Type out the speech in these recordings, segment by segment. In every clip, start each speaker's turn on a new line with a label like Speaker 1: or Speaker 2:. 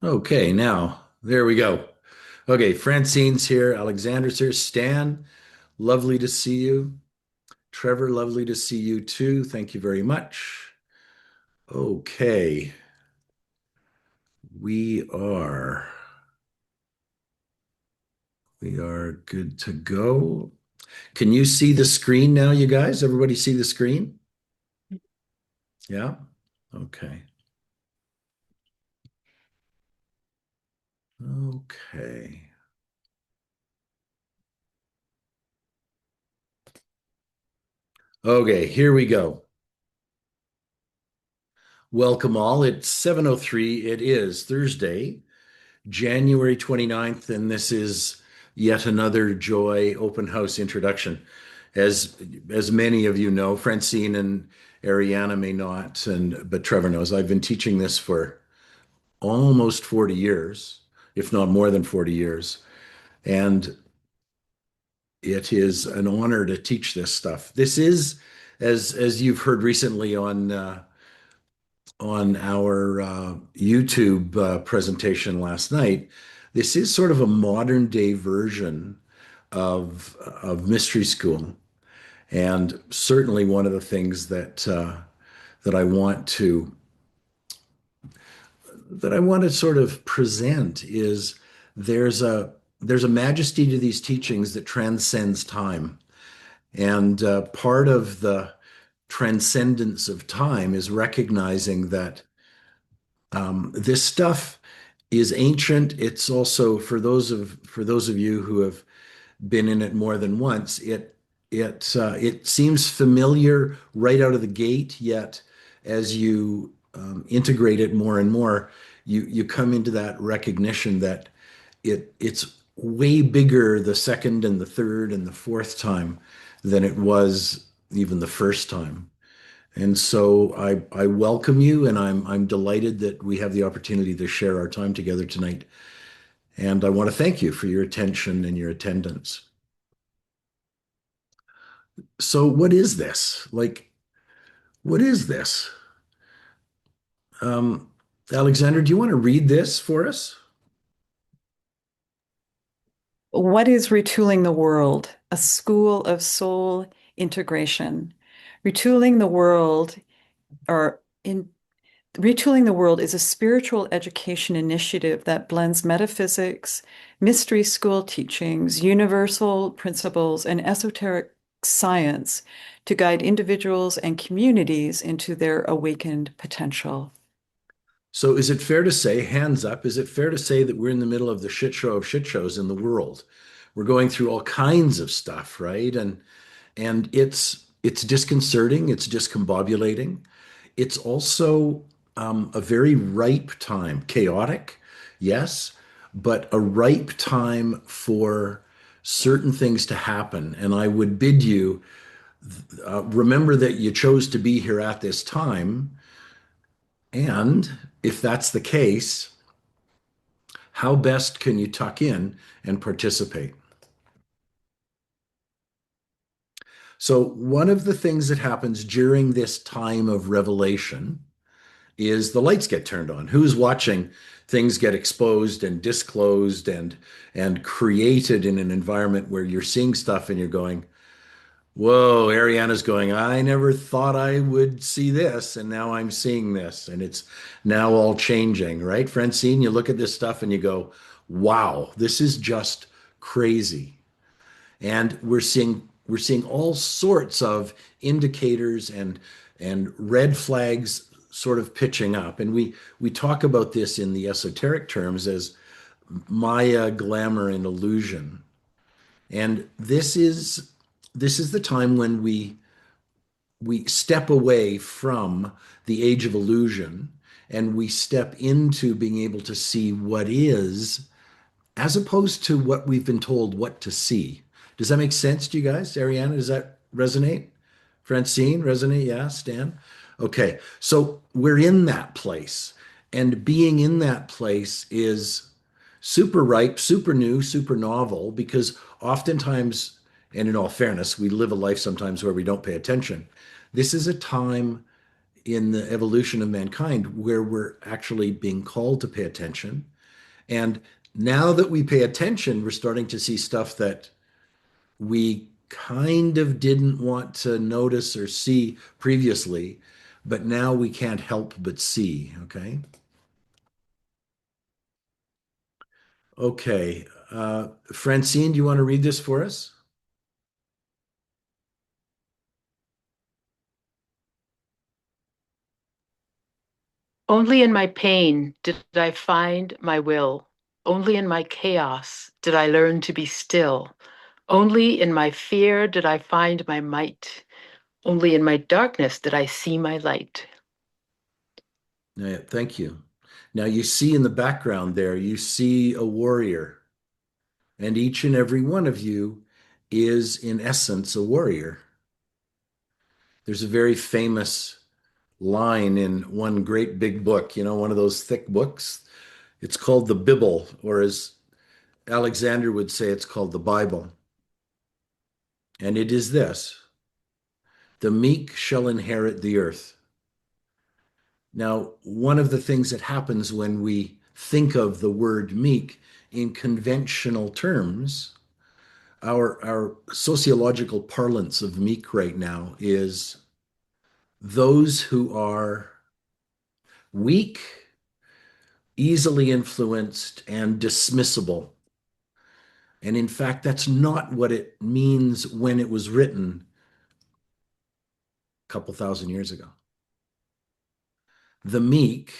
Speaker 1: Okay, now there we go. Okay, Francine's here, Alexander's here, Stan, lovely to see you. Trevor, lovely to see you too. Thank you very much. Okay, we are we are good to go. Can you see the screen now, you guys? Everybody see the screen? Yeah? Okay. Okay. Okay, here we go. Welcome all. It's 7:03. It is Thursday, January 29th, and this is yet another Joy open house introduction. As as many of you know, Francine and Ariana may not, but Trevor knows, I've been teaching this for almost 40 years, if not more than 40 years. And it is an honor to teach this stuff. This is, as you've heard recently on our YouTube presentation last night, this is sort of a modern day version of Mystery School, and certainly one of the things that I want to sort of present is there's a there's a majesty to these teachings that transcends time, and part of the transcendence of time is recognizing that this stuff is ancient. It's also for those of you who have been in it more than once. It seems familiar right out of the gate, yet as you integrate it more and more, you come into that recognition that it's way bigger the second and the third and the fourth time than it was even the first time. And so I welcome you, and I'm delighted that we have the opportunity to share our time together tonight. And I want to thank you for your attention and your attendance. So what is this? Like, what is this? Um, Alexander, do you want to read this for us?
Speaker 2: What is Retooling the World? A School of Soul Integration. Retooling the World, or in Retooling the World is a spiritual education initiative that blends metaphysics, mystery school teachings, universal principles, and esoteric science to guide individuals and communities into their awakened potential.
Speaker 1: So is it fair to say, hands up, is it fair to say that we're in the middle of the shit show of shit shows in the world? We're going through all kinds of stuff, right? And it's disconcerting, it's discombobulating. It's also a very ripe time, chaotic, yes, but a ripe time for certain things to happen. And I would bid you remember that you chose to be here at this time. And if that's the case, how best can you tuck in and participate? So, one of the things that happens during this time of revelation is the lights get turned on. Who's watching things get exposed and disclosed and created in an environment where you're seeing stuff and you're going, whoa, Ariana's going, I never thought I would see this, and now I'm seeing this, and it's now all changing, right? Francine, you look at this stuff and you go, wow, this is just crazy. And we're seeing all sorts of indicators and red flags sort of pitching up. And we talk about this in the esoteric terms as Maya, glamour, and illusion. And this is the time when we step away from the age of illusion and we step into being able to see what is as opposed to what we've been told what to see. Does that make sense to you guys? Ariana, does that resonate? Francine, resonate? Yeah, Stan? Okay, so we're in that place. And being in that place is super ripe, super new, super novel, because oftentimes, and in all fairness, we live a life sometimes where we don't pay attention. This is a time in the evolution of mankind where we're actually being called to pay attention. And now that we pay attention, we're starting to see stuff that we kind of didn't want to notice or see previously, but now we can't help but see. Okay. Okay. Francine, do you want to read this for us?
Speaker 3: Only in my pain did I find my will. Only in my chaos did I learn to be still. Only in my fear did I find my might. Only in my darkness did I see my light.
Speaker 1: Yeah, thank you. Now you see in the background there, you see a warrior, and each and every one of you is, in essence, a warrior. There's a very famous line in one great big book, one of those thick books. It's called the Bible, or as Alexander would say, it's called the Bible. And it is this: the meek shall inherit the earth. Now, one of the things that happens when we think of the word meek in conventional terms, our sociological parlance of meek right now is those who are weak, easily influenced, and dismissible. And in fact, that's not what it means when it was written a couple thousand years ago. The meek,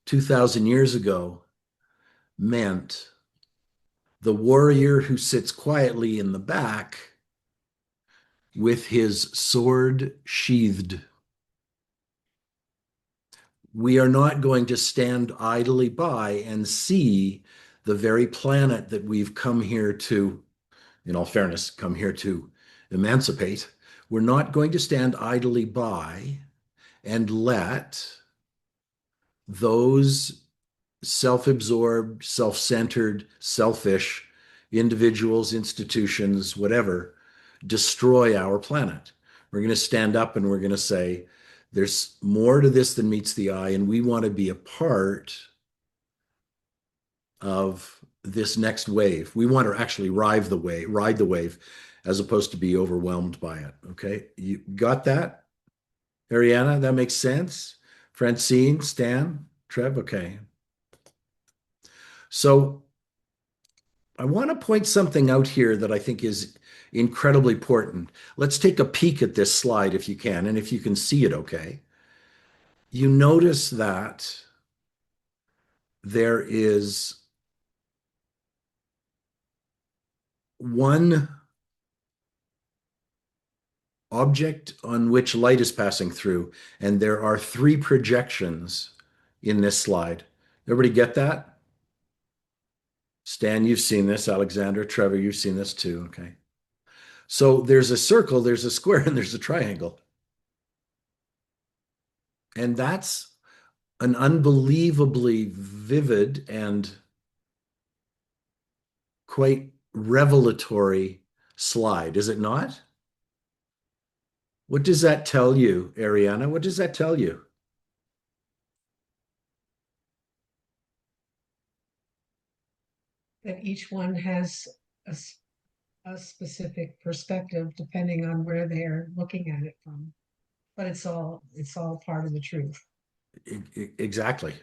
Speaker 1: 2,000 years ago, meant the warrior who sits quietly in the back with his sword sheathed. We are not going to stand idly by and see the very planet that we've come here to, in all fairness, come here to emancipate. We're not going to stand idly by and let those self-absorbed, self-centered, selfish individuals, institutions, whatever, destroy our planet. We're going to stand up and we're going to say, there's more to this than meets the eye, and we want to be a part of this next wave. We want to actually ride the wave, as opposed to be overwhelmed by it. Okay, you got that, Ariana? That makes sense. Francine, Stan, Trev. Okay, so I want to point something out here that I think is incredibly important. Let's take a peek at this slide if you can, and if you can see it, okay. You notice that there is one object on which light is passing through, and there are three projections in this slide. Everybody get that? Stan, you've seen this. Alexander, Trevor, you've seen this too. Okay. So there's a circle, there's a square, and there's a triangle. And that's an unbelievably vivid and quite revelatory slide, is it not? What does that tell you, Ariana? What does that tell you?
Speaker 4: That each one has a, a specific perspective depending on where they're looking at it from. But it's all part of the truth.
Speaker 1: Exactly.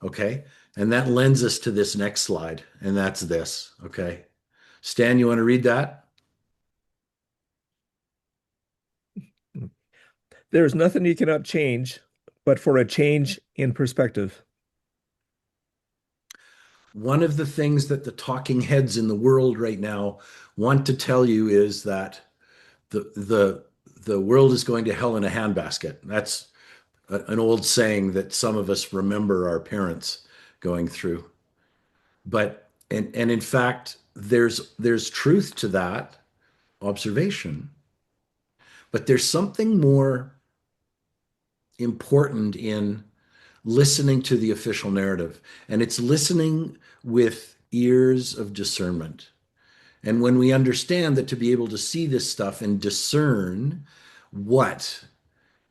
Speaker 1: Okay. And that lends us to this next slide, and that's this. Okay. Stan, you want to read that?
Speaker 5: There is nothing you cannot change, but for a change in perspective.
Speaker 1: One of the things that the talking heads in the world right now want to tell you is that the world is going to hell in a handbasket. That's an old saying that some of us remember our parents going through. But and in fact, there's truth to that observation. But there's something more important in listening to the official narrative, and it's listening with ears of discernment. And when we understand that to be able to see this stuff and discern what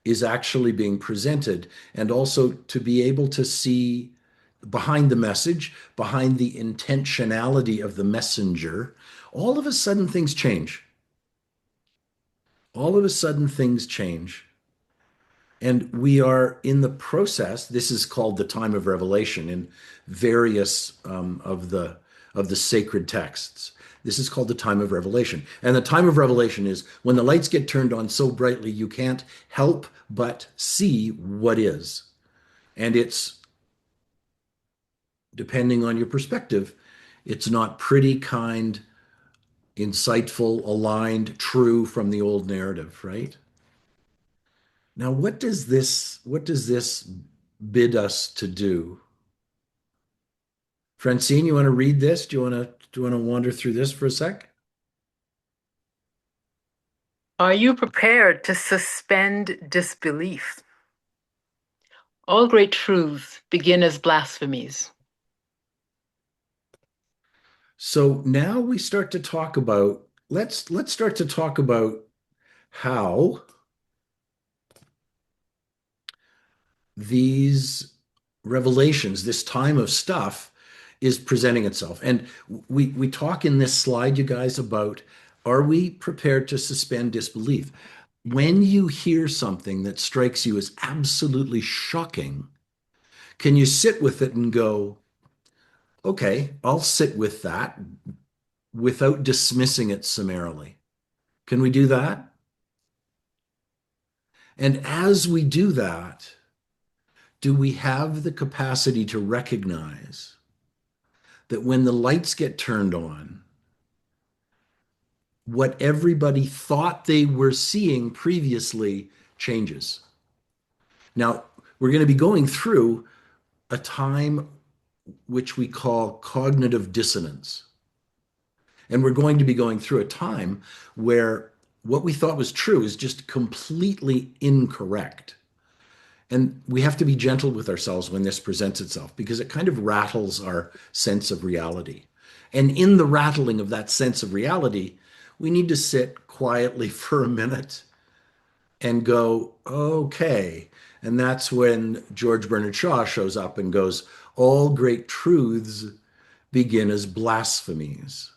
Speaker 1: is actually being presented, and also to be able to see behind the message, behind the intentionality of the messenger, all of a sudden things change. All of a sudden things change. And we are in the process. This is called the time of revelation in various of the sacred texts. This is called the time of revelation. And the time of revelation is when the lights get turned on so brightly you can't help but see what is. And it's, depending on your perspective, it's not pretty, kind, insightful, aligned, true from the old narrative, right? Now, what does this bid us to do? Francine, you want to read this? Do you want to wander through this for a sec?
Speaker 3: Are you prepared to suspend disbelief? All great truths begin as blasphemies.
Speaker 1: So now we start to talk about, let's start to talk about how these revelations, this time of stuff, is presenting itself. And we talk in this slide, you guys, about, are we prepared to suspend disbelief? When you hear something that strikes you as absolutely shocking, can you sit with it and go, okay, I'll sit with that without dismissing it summarily? Can we do that? And as we do that, do we have the capacity to recognize that when the lights get turned on, what everybody thought they were seeing previously changes? Now, we're going to be going through a time which we call cognitive dissonance. And we're going to be going through a time where what we thought was true is just completely incorrect. And we have to be gentle with ourselves when this presents itself because it kind of rattles our sense of reality. And in the rattling of that sense of reality, we need to sit quietly for a minute and go, okay. And that's when George Bernard Shaw shows up and goes, all great truths begin as blasphemies.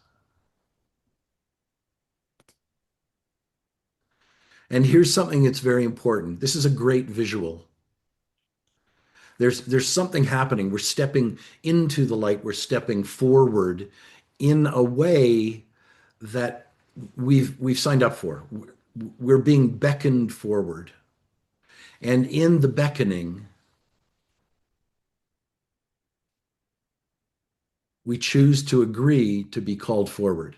Speaker 1: And here's something that's very important. This is a great visual. There's something happening. We're stepping into the light. We're stepping forward in a way that we've signed up for. We're being beckoned forward. And in the beckoning, we choose to agree to be called forward.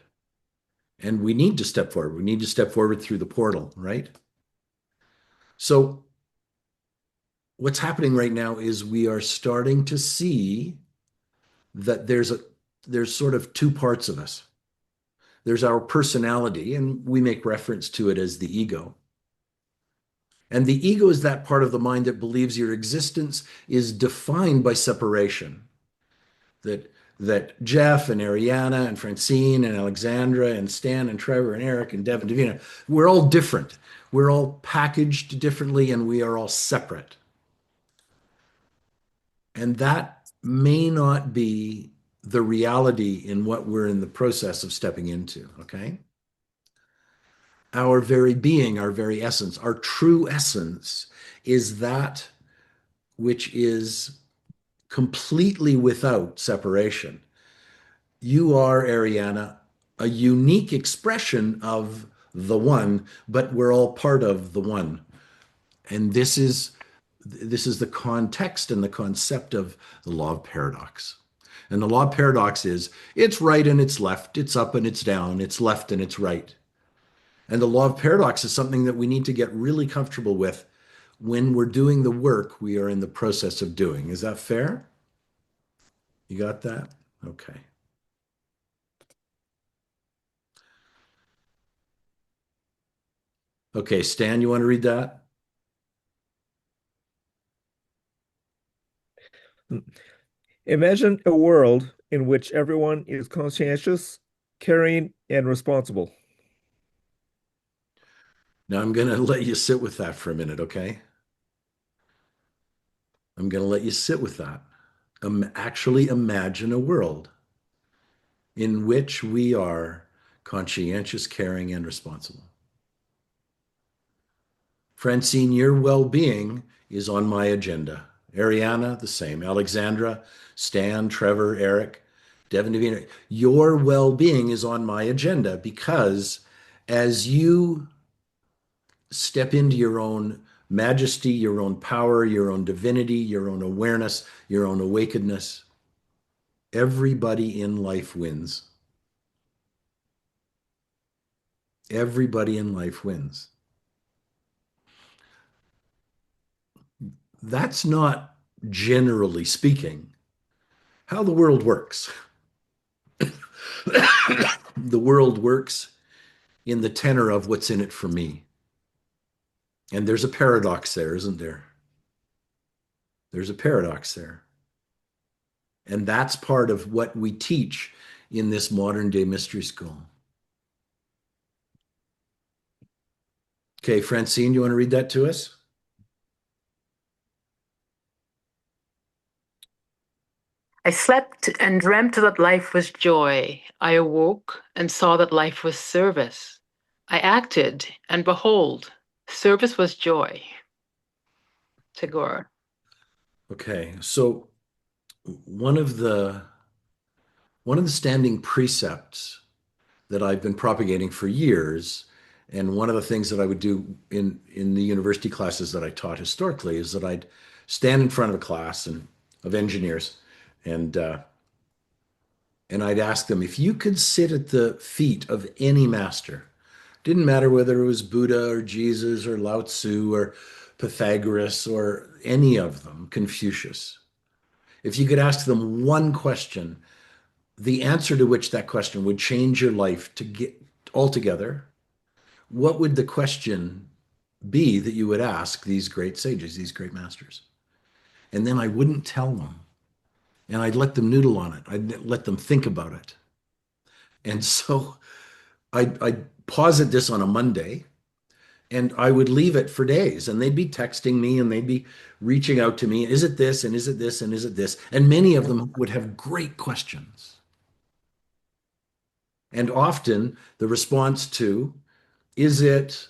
Speaker 1: And we need to step forward. We need to step forward through the portal, right? So what's happening right now is we are starting to see that there's sort of two parts of us. There's our personality, and we make reference to it as the ego. And the ego is that part of the mind that believes your existence is defined by separation. That Jeff and Ariana and Francine and Alexandra and Stan and Trevor and Eric and Deb and Davina, we're all different. We're all packaged differently and we are all separate. And that may not be the reality in what we're in the process of stepping into, okay? Our very being, our very essence, our true essence is that which is completely without separation. You are, Ariana, a unique expression of the one, but we're all part of the one. And this is the context and the concept of the law of paradox. And the law of paradox is it's right and it's left, it's up and it's down, it's left and it's right. And the law of paradox is something that we need to get really comfortable with when we're doing the work we are in the process of doing. Is that fair? You got that? Okay. Okay, Stan, you want to read that?
Speaker 5: Imagine a world in which everyone is conscientious, caring, and responsible.
Speaker 1: Now I'm going to let you sit with that for a minute, okay? I'm going to let you sit with that. Actually imagine a world in which we are conscientious, caring, and responsible. Francine, your well-being is on my agenda. Ariana, the same. Alexandra, Stan, Trevor, Eric, Devin, Davina, your well-being is on my agenda because as you step into your own majesty, your own power, your own divinity, your own awareness, your own awakenedness, everybody in life wins. Everybody in life wins. That's not, generally speaking, how the world works. The world works in the tenor of what's in it for me. And there's a paradox there, isn't there? There's a paradox there. And that's part of what we teach in this modern day mystery school. Okay, Francine, you want to read that to us?
Speaker 3: I slept and dreamt that life was joy. I awoke and saw that life was service. I acted, and behold, service was joy. Tagore.
Speaker 1: Okay, so one of the one of the standing precepts that I've been propagating for years, and one of the things that I would do in the university classes that I taught historically is that I'd stand in front of a class of engineers, and and I'd ask them if you could sit at the feet of any master, didn't matter whether it was Buddha or Jesus or Lao Tzu or Pythagoras or any of them, Confucius. If you could ask them one question, the answer to which that question would change your life to get altogether, what would the question be that you would ask these great sages, these great masters? And then I wouldn't tell them. And I'd let them noodle on it. I'd let them think about it. And so I'd posit this on a Monday and I would leave it for days. And they'd be texting me and they'd be reaching out to me. Is it this? And is it this? And is it this? And many of them would have great questions. And often the response to, is it,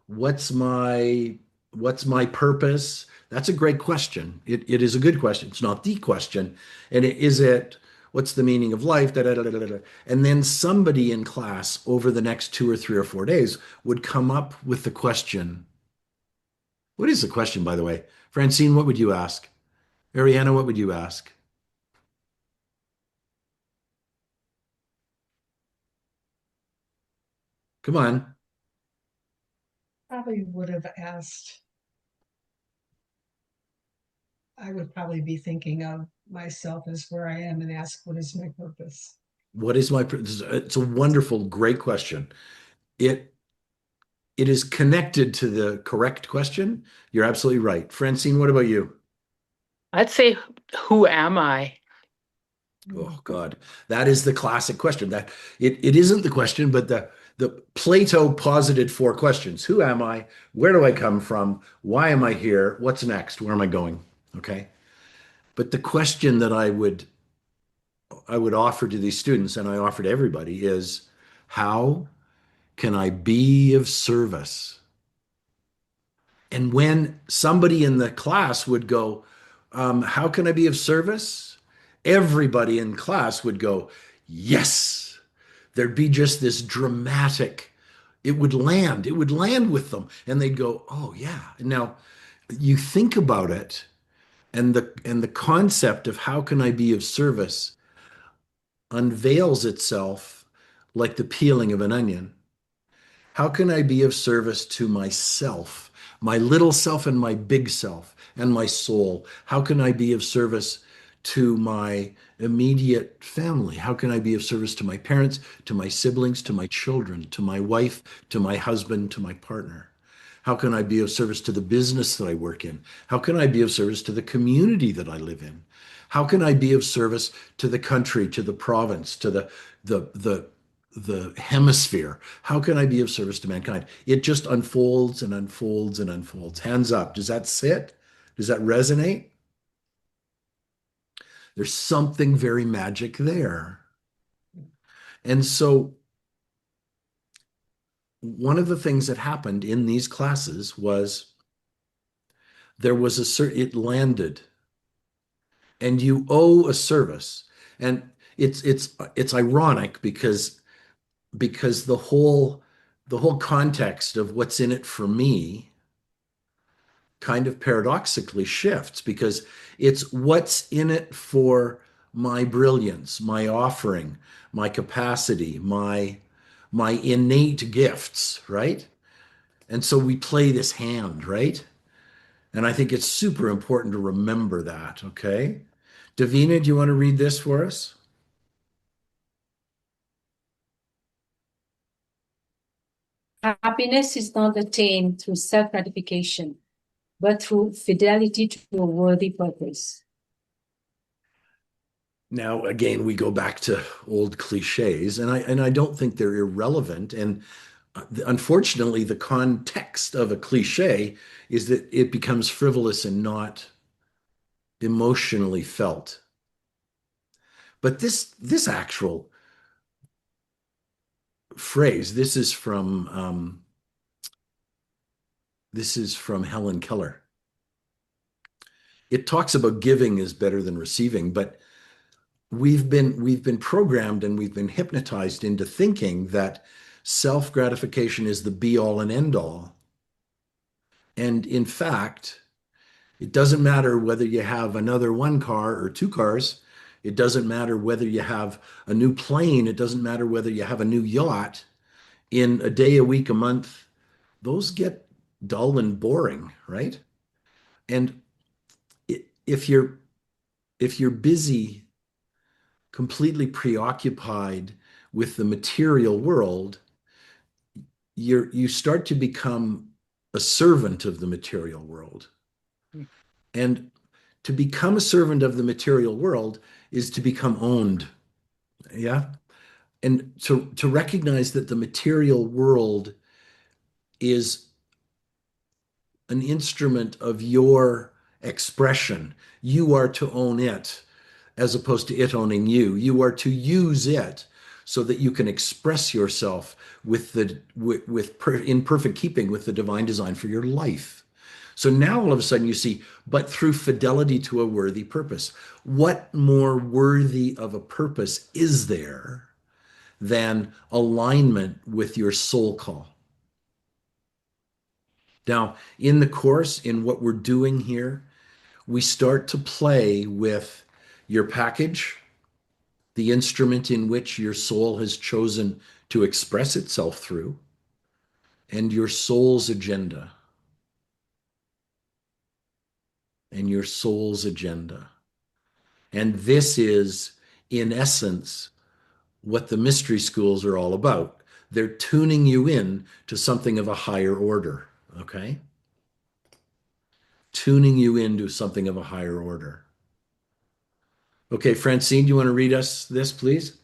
Speaker 1: what's my what's my purpose? That's a great question. It is a good question. It's not the question. And is it, what's the meaning of life? Da, da, da, da, da. And then somebody in class over the next 2 or 3 or 4 days would come up with the question. What is the question, by the way? Francine, what would you ask? Ariana, what would you ask? Come on.
Speaker 4: Probably would have asked, I would probably be thinking of myself as where I am and ask, what is my purpose?
Speaker 1: What is my, it's a wonderful, great question. It it is connected to the correct question. You're absolutely right. Francine, what about you?
Speaker 3: I'd say, who am I?
Speaker 1: Oh God, that is the classic question. That it isn't the question, but the Plato posited 4 questions. Who am I? Where do I come from? Why am I here? What's next? Where am I going? Okay. But the question that I would offer to these students, and I offer to everybody, is how can I be of service? And when somebody in the class would go, how can I be of service? Everybody in class would go, yes. There'd be just this dramatic, it would land with them. And they'd go, oh, yeah. Now, you think about it, and the concept of how can I be of service unveils itself like the peeling of an onion. How can I be of service to myself, my little self and my big self and my soul? How can I be of service to my immediate family? How can I be of service to my parents, to my siblings, to my children, to my wife, to my husband, to my partner? How can I be of service to the business that I work in? How can I be of service to the community that I live in? How can I be of service to the country, to the province, to the the hemisphere. How can I be of service to mankind? It just unfolds and unfolds and unfolds. Hands up. Does that sit? Does that resonate? There's something very magic there. And so one of the things that happened in these classes was there was a certain, it landed, and you owe a service. And it's ironic because the whole context of what's in it for me kind of paradoxically shifts, because it's what's in it for my brilliance, my offering, my capacity, my innate gifts, right? And so we play this hand, right? And I think it's super important to remember that, okay? Davina, do you want to read this for us?
Speaker 6: Happiness is not attained through self-gratification, but through fidelity to a worthy purpose.
Speaker 1: Now, again, we go back to old cliches, and I don't think they're irrelevant. And unfortunately, the context of a cliche is that it becomes frivolous and not emotionally felt. But this actual phrase, this is from Helen Keller. It talks about giving is better than receiving, but we've been programmed and we've been hypnotized into thinking that self-gratification is the be all and end all. And in fact, it doesn't matter whether you have another one car or two cars. It doesn't matter whether you have a new plane. It doesn't matter whether you have a new yacht. In a day, a week, a month, those get dull and boring, right? And if you're busy, completely preoccupied with the material world, you start to become a servant of the material world. And to become a servant of the material world is to become owned. Yeah. And to recognize that the material world is an instrument of your expression. You are to own it as opposed to it owning you. You are to use it so that you can express yourself in perfect keeping with the divine design for your life. So now all of a sudden you see, but through fidelity to a worthy purpose. What more worthy of a purpose is there than alignment with your soul call? Now, in the course, in what we're doing here, we start to play with your package, the instrument in which your soul has chosen to express itself through, and your soul's agenda. And your soul's agenda. And this is, in essence, what the mystery schools are all about. They're tuning you in to something of a higher order, okay? Tuning you into something of a higher order. Okay, Francine, do you want to read us this, please?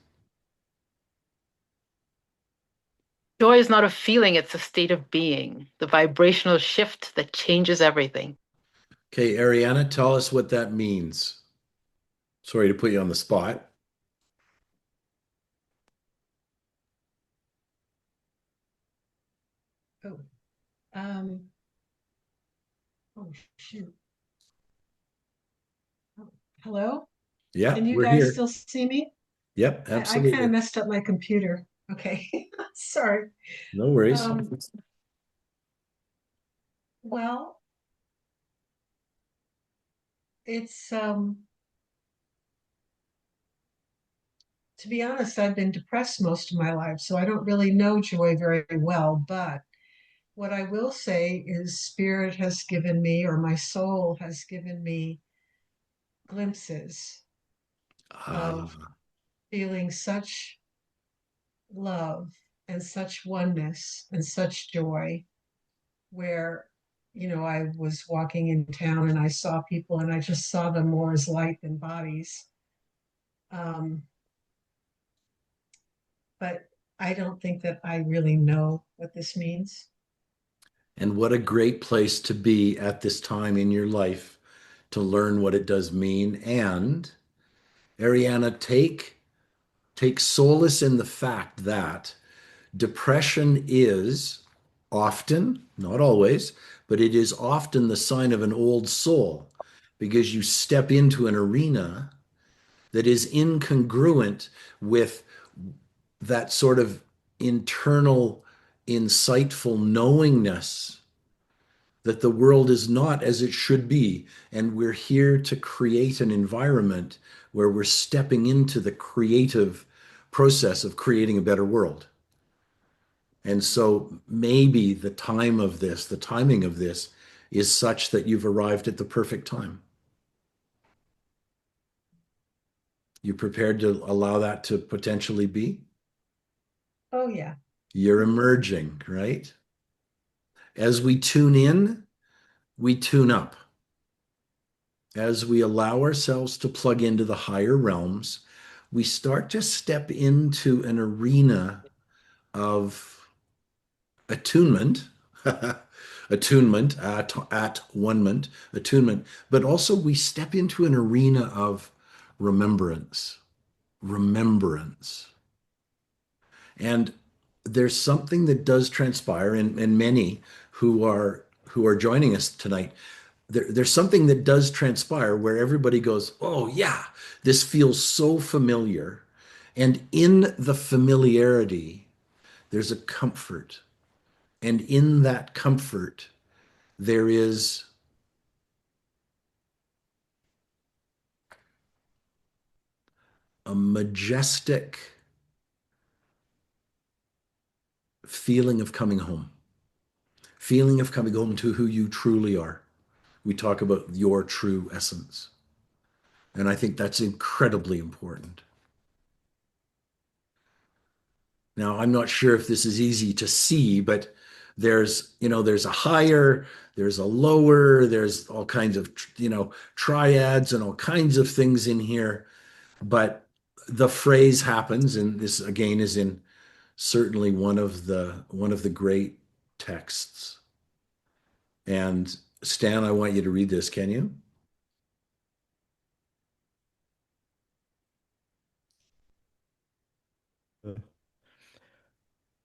Speaker 3: Joy is not a feeling, it's a state of being, the vibrational shift that changes everything.
Speaker 1: Okay, Ariana, tell us what that means. Sorry to put you on the spot.
Speaker 4: Oh, um, oh, shoot. Oh, hello?
Speaker 1: Yeah,
Speaker 4: Can you
Speaker 1: we're
Speaker 4: guys
Speaker 1: here.
Speaker 4: still see me?
Speaker 1: Yep,
Speaker 4: I kind of
Speaker 1: absolutely.
Speaker 4: messed up my computer. Okay, sorry.
Speaker 1: No worries.
Speaker 4: Um, well, it's to be honest, I've been depressed most of my life, so I don't really know joy very well. But what I will say is, Spirit has given me, or my soul has given me, glimpses of
Speaker 1: Ah,
Speaker 4: feeling such love and such oneness and such joy where I was walking in town and I saw people and I just saw them more as light than bodies. um, but I don't think that I really know what this means.
Speaker 1: And what a great place to be at this time in your life to learn what it does mean. And Ariana, take solace in the fact that depression is often, not always, but it is often the sign of an old soul because you step into an arena that is incongruent with that sort of internal, insightful knowingness that the world is not as it should be. And we're here to create an environment where we're stepping into the creative process of creating a better world. And so maybe the timing of this is such that you've arrived at the perfect time. You prepared to allow that to potentially be?
Speaker 4: Oh, yeah.
Speaker 1: You're emerging, right? As we tune in, we tune up. As we allow ourselves to plug into the higher realms, we start to step into an arena of attunement, attunement, attunement, but also we step into an arena of remembrance, remembrance. And there's something that does transpire, and many who are joining us tonight, there's something that does transpire where everybody goes, "Oh yeah, this feels so familiar." And in the familiarity, there's a comfort. And in that comfort, there is a majestic feeling of coming home, feeling of coming home to who you truly are. We talk about your true essence. And I think that's incredibly important. Now, I'm not sure if this is easy to see, but there's a higher, there's a lower, there's all kinds of, triads and all kinds of things in here. But the phrase happens, and this again is in certainly one of the great texts. And Stan, I want you to read this, can you?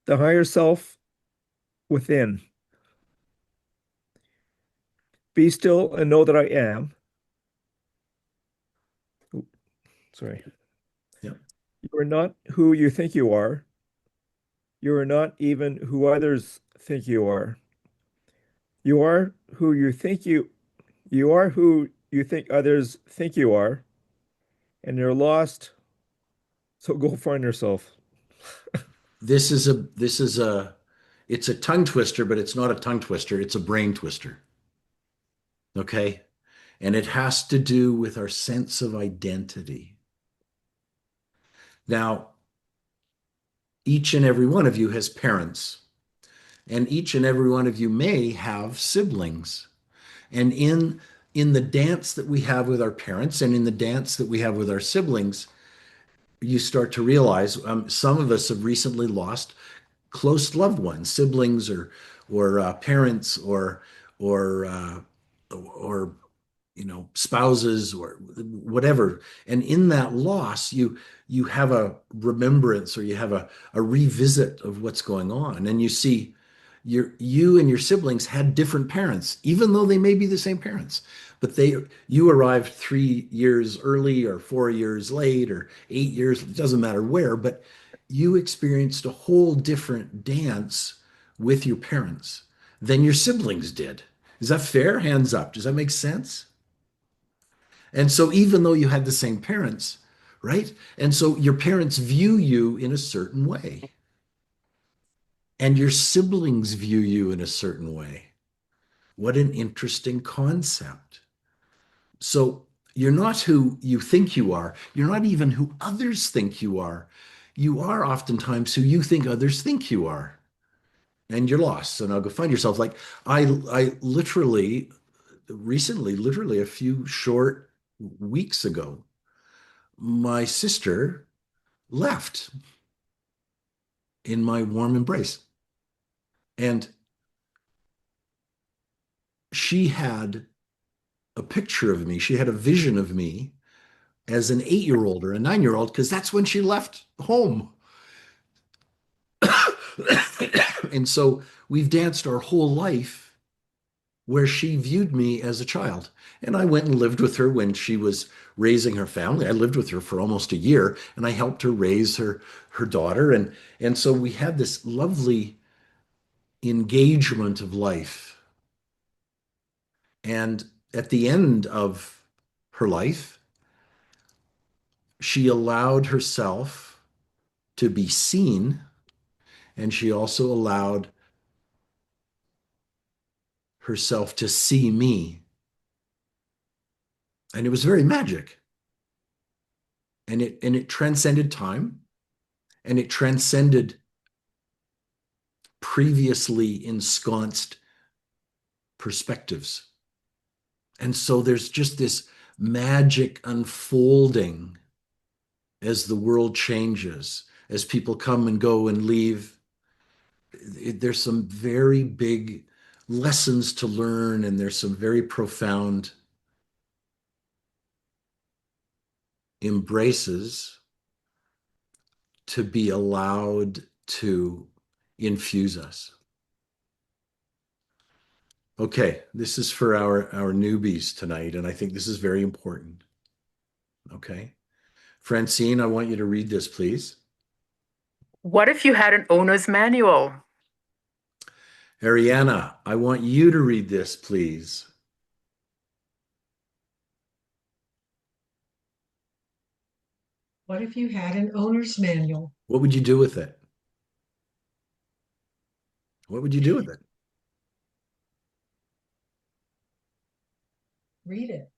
Speaker 5: The higher self within. Be still and know that I am. Oop, sorry.
Speaker 1: Yeah.
Speaker 5: You are not who you think you are. You are not even who others think you are. You are who you are who you think others think you are, and you're lost, so go find yourself.
Speaker 1: It's a tongue twister, but it's not a tongue twister, it's a brain twister. Okay? And it has to do with our sense of identity. Now, each and every one of you has parents, and each and every one of you may have siblings. And in the dance that we have with our parents and in the dance that we have with our siblings, you start to realize some of us have recently lost close loved ones, siblings or parents or spouses or whatever. And in that loss, you have a remembrance or you have a revisit of what's going on. And you see you and your siblings had different parents, even though they may be the same parents. But you arrived 3 years early or 4 years late or 8 years, it doesn't matter where, but you experienced a whole different dance with your parents than your siblings did. Is that fair? Hands up. Does that make sense? And so, even though you had the same parents, right? And so, your parents view you in a certain way, and your siblings view you in a certain way. What an interesting concept. So, you're not who you think you are. You're not even who others think you are. You are oftentimes who you think others think you are. And you're lost. So now go find yourself. Like I literally recently, literally a few short weeks ago, my sister left. in my warm embrace. And she had a picture of me. She had a vision of me as an 8-year-old or a 9-year-old, because that's when she left home. And so we've danced our whole life where she viewed me as a child. And I went and lived with her when she was raising her family. I lived with her for almost a year, and I helped her raise her daughter. And so we had this lovely engagement of life. And at the end of her life, she allowed herself to be seen, and she also allowed herself to see me. And it was very magic. And it transcended time, and it transcended previously ensconced perspectives. And so there's just this magic unfolding as the world changes, as people come and go and leave. There's some very big lessons to learn, and there's some very profound embraces to be allowed to infuse us. Okay, this is for our newbies tonight, and I think this is very important. Okay. Francine, I want you to read this, please.
Speaker 3: What if you had an owner's manual?
Speaker 1: Ariana, I want you to read this, please.
Speaker 4: What if you had an owner's manual?
Speaker 1: What would you do with it? What would you do with it?
Speaker 4: Read it.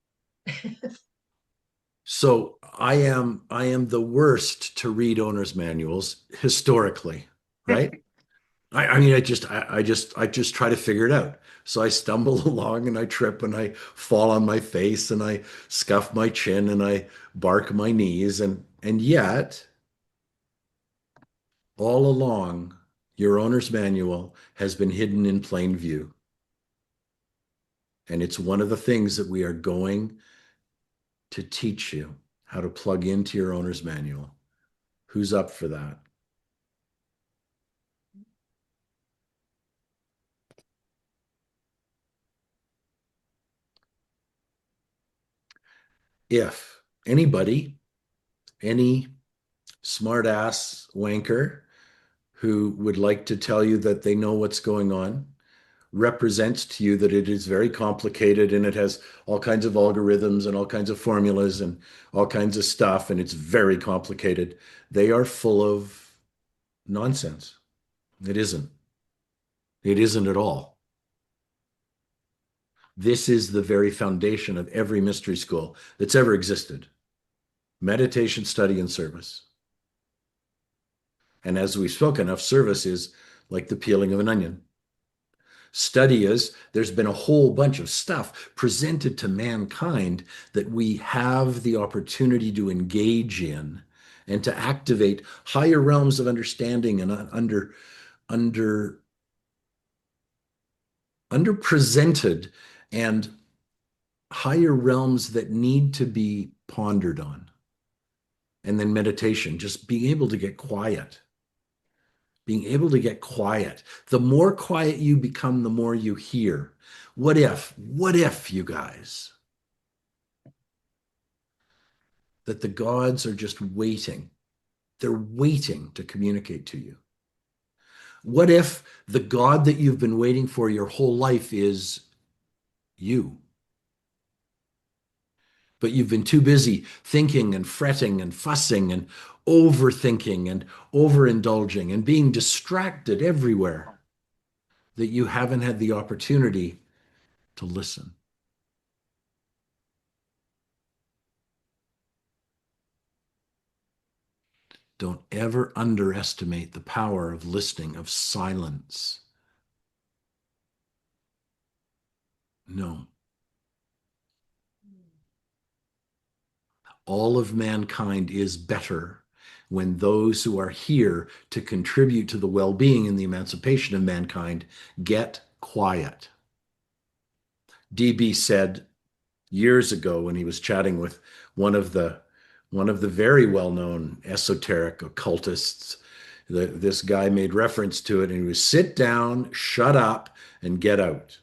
Speaker 1: So I am the worst to read owner's manuals historically, right? I mean, I just try to figure it out. So I stumble along and I trip and I fall on my face and I scuff my chin and I bark my knees, and yet all along your owner's manual has been hidden in plain view. And it's one of the things that we are going to teach you, how to plug into your owner's manual. Who's up for that? If anybody, any smart ass wanker who would like to tell you that they know what's going on, represents to you that it is very complicated and it has all kinds of algorithms and all kinds of formulas and all kinds of stuff, and it's very complicated, they are full of nonsense. It isn't. It isn't at all. This is the very foundation of every mystery school that's ever existed: meditation, study, and service. And as we've spoken of, service is like the peeling of an onion. Study is there's been a whole bunch of stuff presented to mankind that we have the opportunity to engage in and to activate higher realms of understanding and under underpresented and higher realms that need to be pondered on. And then meditation, just being able to get quiet. Being able to get quiet. The more quiet you become, the more you hear. What if, you guys, that the gods are just waiting? They're waiting to communicate to you. What if the God that you've been waiting for your whole life is you? But you've been too busy thinking and fretting and fussing and overthinking and overindulging and being distracted everywhere that you haven't had the opportunity to listen. Don't ever underestimate the power of listening, of silence. No. All of mankind is better when those who are here to contribute to the well-being and the emancipation of mankind get quiet. DB said years ago when he was chatting with one of the very well-known esoteric occultists, this guy made reference to it, and he was sit down, shut up, and get out.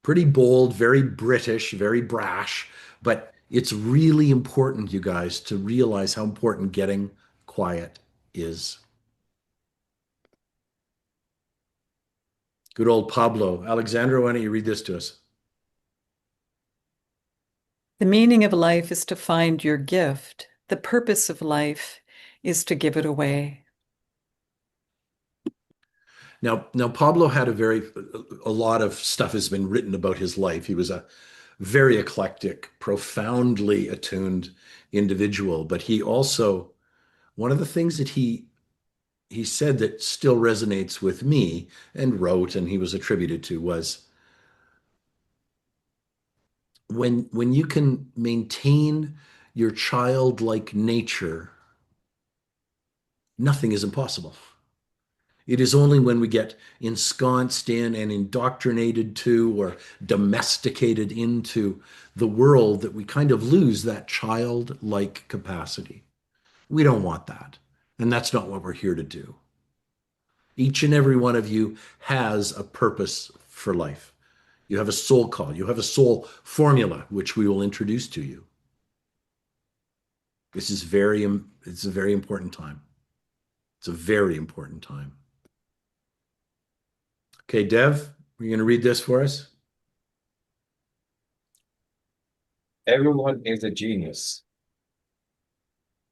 Speaker 1: Pretty bold, very British, very brash, but it's really important, you guys, to realize how important getting quiet is. Good old Pablo. Alexandra, why don't you read this to us?
Speaker 2: The meaning of life is to find your gift. The purpose of life is to give it away.
Speaker 1: Now Pablo had a lot of stuff has been written about his life. He was a very eclectic, profoundly attuned individual, but he also, one of the things that he said that still resonates with me and wrote and he was attributed to was when you can maintain your childlike nature, nothing is impossible. It is only when we get ensconced in and indoctrinated to or domesticated into the world that we kind of lose that childlike capacity. We don't want that. And that's not what we're here to do. Each and every one of you has a purpose for life. You have a soul call. You have a soul formula, which we will introduce to you. It's a very important time. It's a very important time. Okay, Dev, are you going to read this for us?
Speaker 7: Everyone is a genius.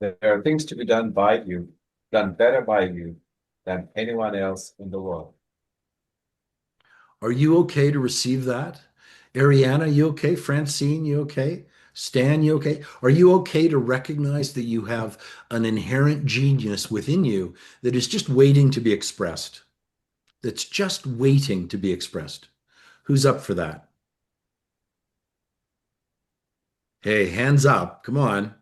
Speaker 7: There are things to be done by you, done better by you than anyone else in the world.
Speaker 1: Are you okay to receive that? Ariana, you okay? Francine, you okay? Stan, you okay? Are you okay to recognize that you have an inherent genius within you that is just waiting to be expressed? That's just waiting to be expressed. Who's up for that? Hey, hands up. Come on.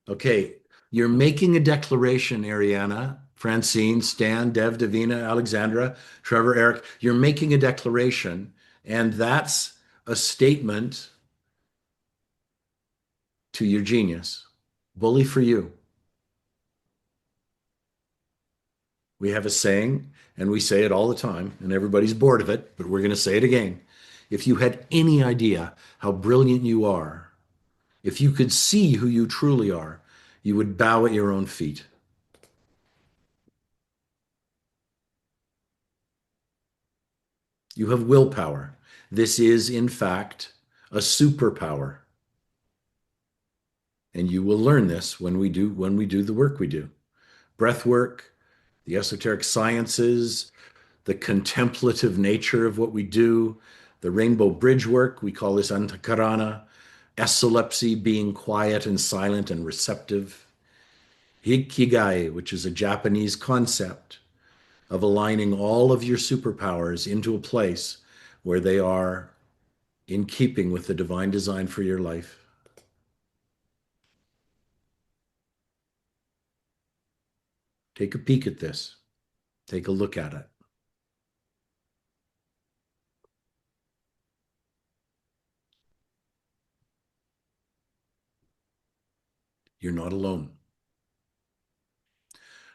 Speaker 1: Okay, you're making a declaration, Ariana, Francine, Stan, Dev, Davina, Alexandra, Trevor, Eric. You're making a declaration, and that's a statement to your genius. Bully for you. We have a saying, and we say it all the time, and everybody's bored of it, but we're going to say it again. If you had any idea how brilliant you are, if you could see who you truly are, you would bow at your own feet. You have willpower. This is, in fact, a superpower. And you will learn this when we do the work we do. Breath work, the esoteric sciences, the contemplative nature of what we do, the rainbow bridge work, we call this antakarana, esolepsy, being quiet and silent and receptive, hikigai, which is a Japanese concept of aligning all of your superpowers into a place where they are in keeping with the divine design for your life. Take a peek at this. Take a look at it. You're not alone.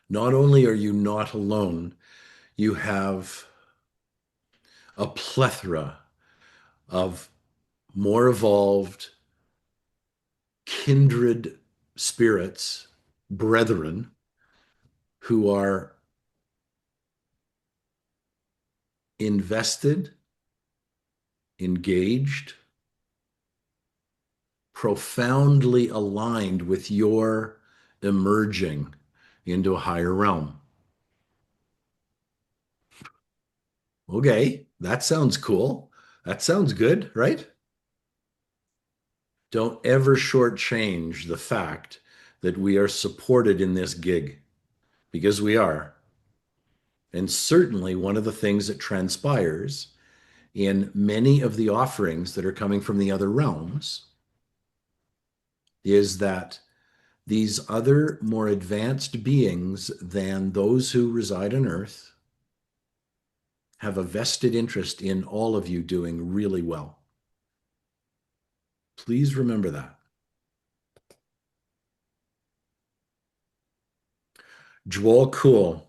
Speaker 1: Not only are you not alone, you have a plethora of more evolved, kindred spirits, brethren, who are invested, engaged, profoundly aligned with your emerging into a higher realm. Okay, that sounds cool. That sounds good, right? Don't ever shortchange the fact that we are supported in this gig, because we are. And certainly one of the things that transpires in many of the offerings that are coming from the other realms is that these other more advanced beings than those who reside on Earth have a vested interest in all of you doing really well. Please remember that. Joel Cool.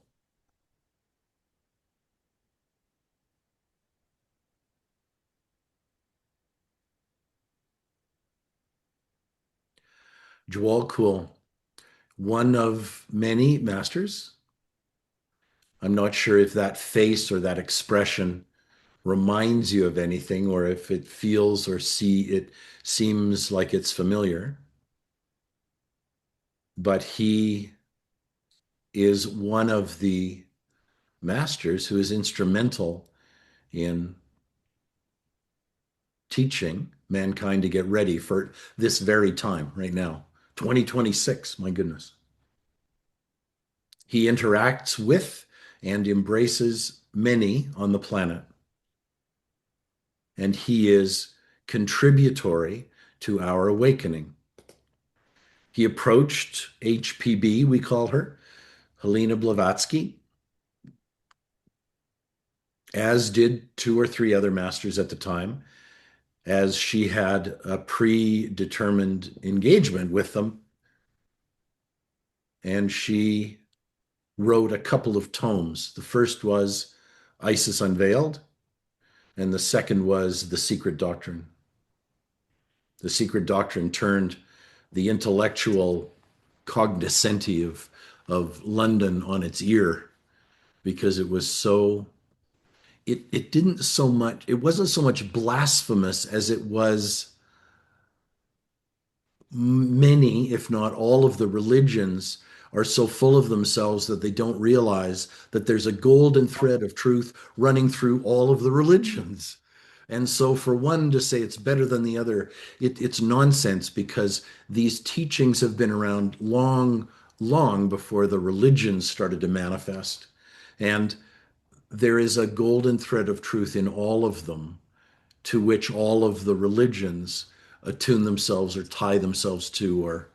Speaker 1: Joel Cool, one of many masters. I'm not sure if that face or that expression reminds you of anything, or if it feels or it seems like it's familiar. But he is one of the masters who is instrumental in teaching mankind to get ready for this very time right now, 2026, my goodness. He interacts with and embraces many on the planet. And he is contributory to our awakening. He approached HPB, we call her, Helena Blavatsky, as did 2 or 3 other masters at the time, as she had a predetermined engagement with them. And she wrote a couple of tomes. The first was Isis Unveiled, and the second was The Secret Doctrine. The Secret Doctrine turned the intellectual cognoscenti of London on its ear, because it was so, it didn't so much, it wasn't so much blasphemous as it was many, if not all of the religions are so full of themselves that they don't realize that there's a golden thread of truth running through all of the religions. And so for one to say it's better than the other, it's nonsense, because these teachings have been around long, long before the religions started to manifest. And there is a golden thread of truth in all of them, to which all of the religions attune themselves or tie themselves to or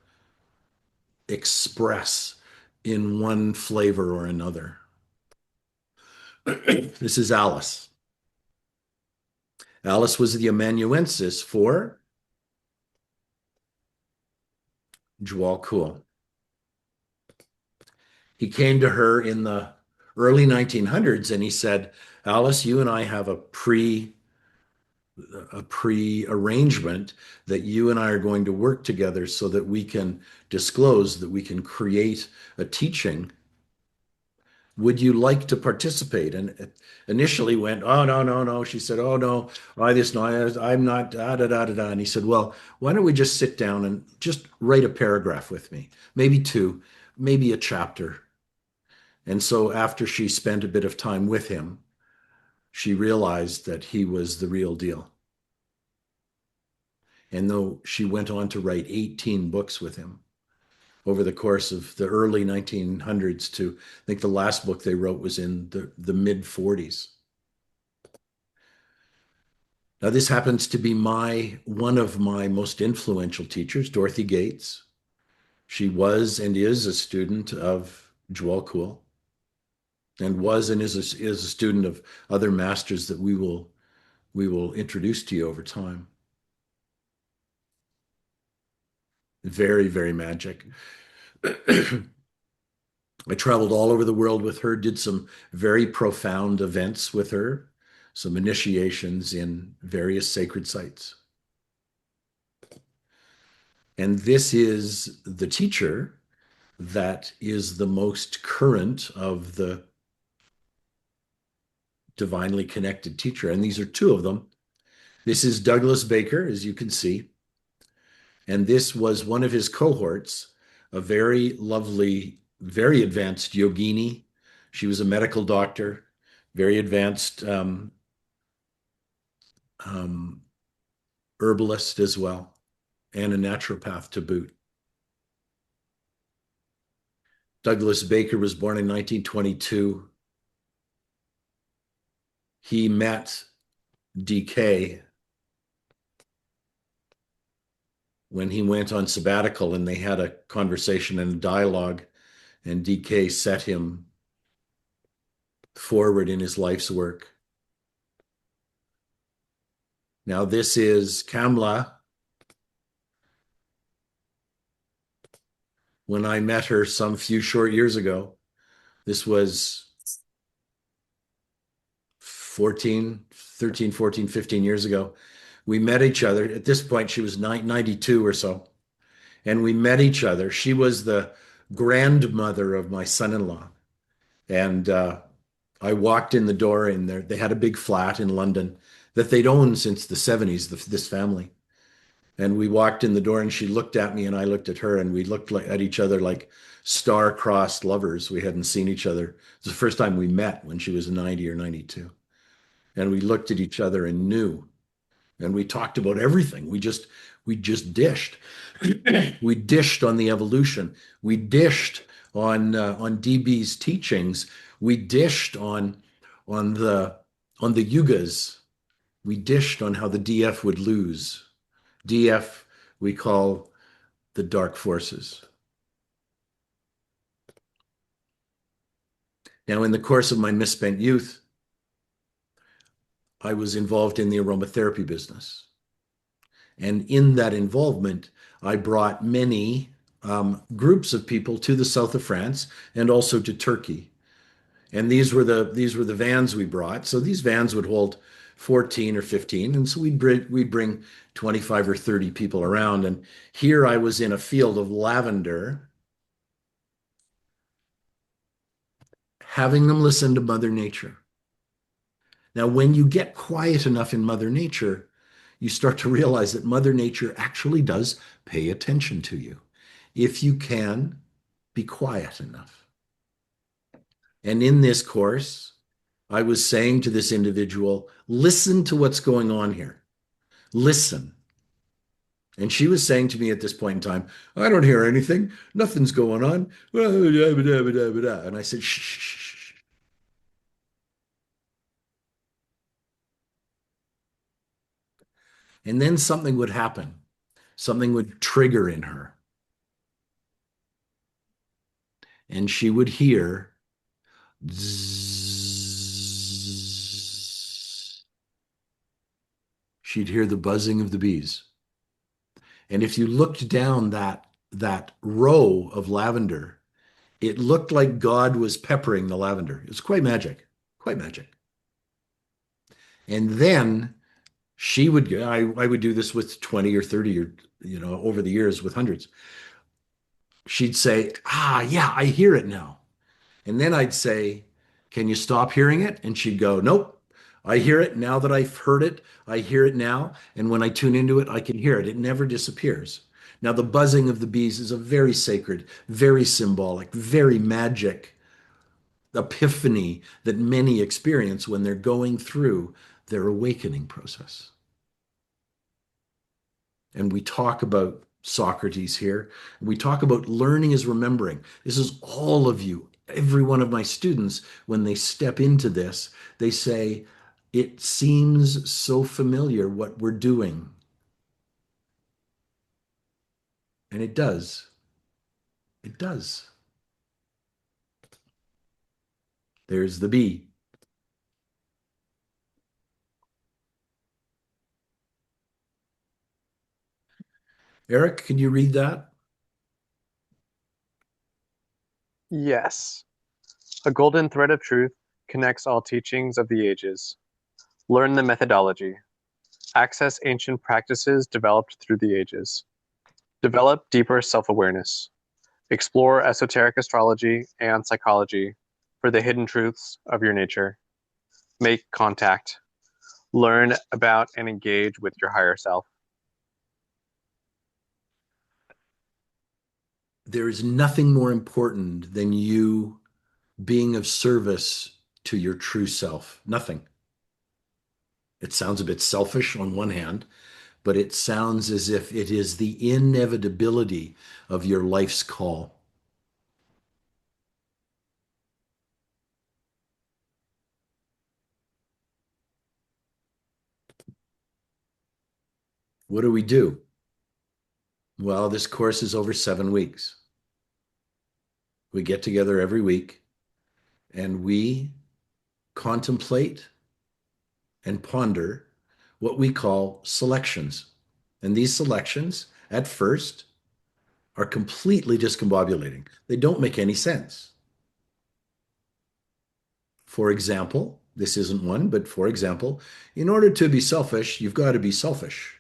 Speaker 1: express in one flavor or another. This is Alice. Alice was the amanuensis for Joel Kuhl. He came to her in the early 1900s and he said, Alice, you and I have a pre-arrangement that you and I are going to work together so that we can disclose, that we can create a teaching. Would you like to participate? And it initially went, oh, no, no, no. She said, oh, no, I'm not, da, da, da, da, da. And he said, well, why don't we just sit down and just write a paragraph with me? Maybe 2, maybe a chapter. And so after she spent a bit of time with him, she realized that he was the real deal. And though she went on to write 18 books with him over the course of the early 1900s to, I think the last book they wrote was in the mid 40s. Now, this happens to be one of my most influential teachers, Dorothy Gates. She was and is a student of Joel Kuhl, and was and is a student of other masters that we will introduce to you over time. Very, very magic. I traveled all over the world with her, did some very profound events with her, some initiations in various sacred sites. And this is the teacher that is the most current of the divinely connected teacher. And these are 2 of them. This is Douglas Baker, as you can see. And this was one of his cohorts, a very lovely, very advanced yogini. She was a medical doctor, very advanced herbalist as well, and a naturopath to boot. Douglas Baker was born in 1922. He met DK when he went on sabbatical, and they had a conversation and a dialogue, and DK set him forward in his life's work. Now, this is Kamla. When I met her some few short years ago, this was 13, 14, 15 years ago. We met each other. At this point, she was 92 or so. And we met each other. She was the grandmother of my son-in-law. And I walked in the door in there. They had a big flat in London that they'd owned since the 70s, this family. And we walked in the door, and she looked at me and I looked at her, and we looked at each other like star-crossed lovers. We hadn't seen each other. It was the first time we met when she was 90 or 92. And we looked at each other and knew. And we talked about everything. We just dished. We dished on the evolution. We dished on DB's teachings. We dished on the yugas. We dished on how the DF would lose. DF we call the dark forces. Now, in the course of my misspent youth, I was involved in the aromatherapy business. And in that involvement, I brought many groups of people to the south of France and also to Turkey. And these were the vans we brought. So these vans would hold 14 or 15, and so we'd bring 25 or 30 people around. And here I was in a field of lavender, having them listen to Mother Nature. Now, when you get quiet enough in Mother Nature, you start to realize that Mother Nature actually does pay attention to you if you can be quiet enough. And in this course, I was saying to this individual, listen to what's going on here. Listen. And she was saying to me at this point in time, I don't hear anything. Nothing's going on. And I said, shh, shh, shh. And then something would happen. Something would trigger in her. And she would hear zzz. She'd hear the buzzing of the bees. And if you looked down that row of lavender, it looked like God was peppering the lavender. It's quite magic, quite magic. And then I would do this with 20 or 30 or, over the years with hundreds. She'd say, yeah, I hear it now. And then I'd say, can you stop hearing it? And she'd go, nope. I hear it now that I've heard it. I hear it now. And when I tune into it, I can hear it. It never disappears. Now, the buzzing of the bees is a very sacred, very symbolic, very magic epiphany that many experience when they're going through their awakening process. And we talk about Socrates here. And we talk about learning is remembering. This is all of you. Every one of my students, when they step into this, they say, it seems so familiar what we're doing. And it does. It does. There's the bee. Eric, can you read that?
Speaker 8: Yes. A golden thread of truth connects all teachings of the ages. Learn the methodology. Access ancient practices developed through the ages. Develop deeper self-awareness. Explore esoteric astrology and psychology for the hidden truths of your nature. Make contact. Learn about and engage with your higher self.
Speaker 1: There is nothing more important than you being of service to your true self. Nothing. It sounds a bit selfish on one hand, but it sounds as if it is the inevitability of your life's call. What do we do? Well, this course is over 7 weeks. We get together every week and we contemplate and ponder what we call selections. And these selections, at first, are completely discombobulating. They don't make any sense. For example, this isn't one, but for example, in order to be selfish, you've got to be selfish.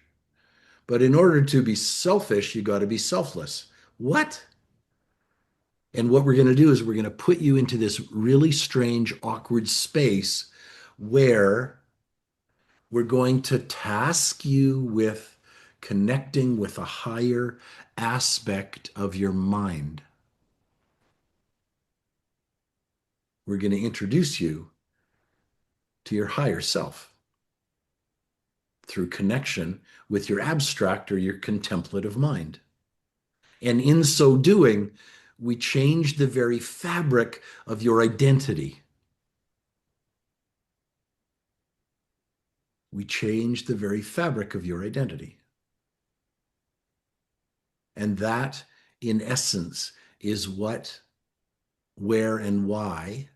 Speaker 1: But in order to be selfish, you've got to be selfless. What? And what we're going to do is we're going to put you into this really strange, awkward space where we're going to task you with connecting with a higher aspect of your mind. We're going to introduce you to your higher self through connection with your abstract or your contemplative mind. And in so doing, we change the very fabric of your identity. We change the very fabric of your identity. And that, in essence, is what, where, and why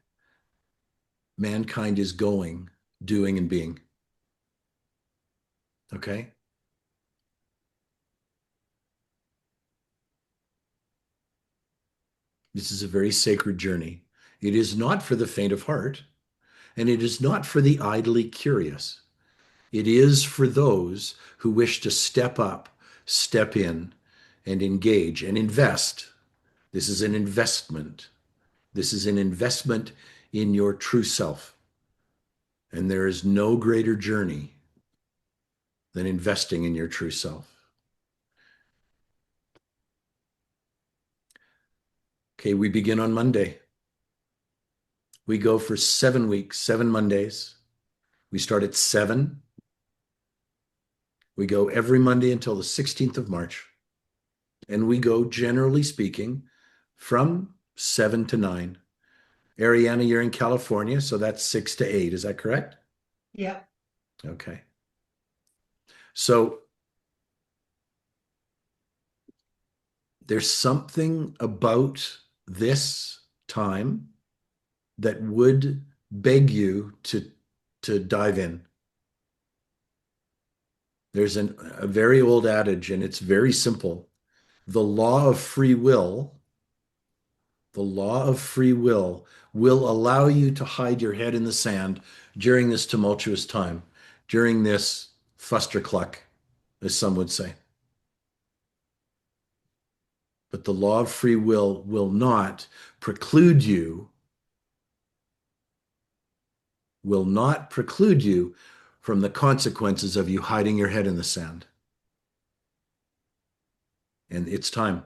Speaker 1: mankind is going, doing, and being. Okay? This is a very sacred journey. It is not for the faint of heart, and it is not for the idly curious. It is for those who wish to step up, step in, and engage and invest. This is an investment. This is an investment in your true self. And there is no greater journey than investing in your true self. Okay, we begin on Monday. We go for 7 weeks, 7 Mondays. We start at 7. We go every Monday until the 16th of March. And we go, generally speaking, from 7 to 9. Ariana, you're in California, so that's 6 to 8. Is that correct?
Speaker 4: Yeah.
Speaker 1: Okay. So there's something about this time that would beg you to dive in. There's a very old adage, and it's very simple. The law of free will, the law of free will allow you to hide your head in the sand during this tumultuous time, during this fustercluck, as some would say. But the law of free will not preclude you, will not preclude you from the consequences of you hiding your head in the sand. And it's time.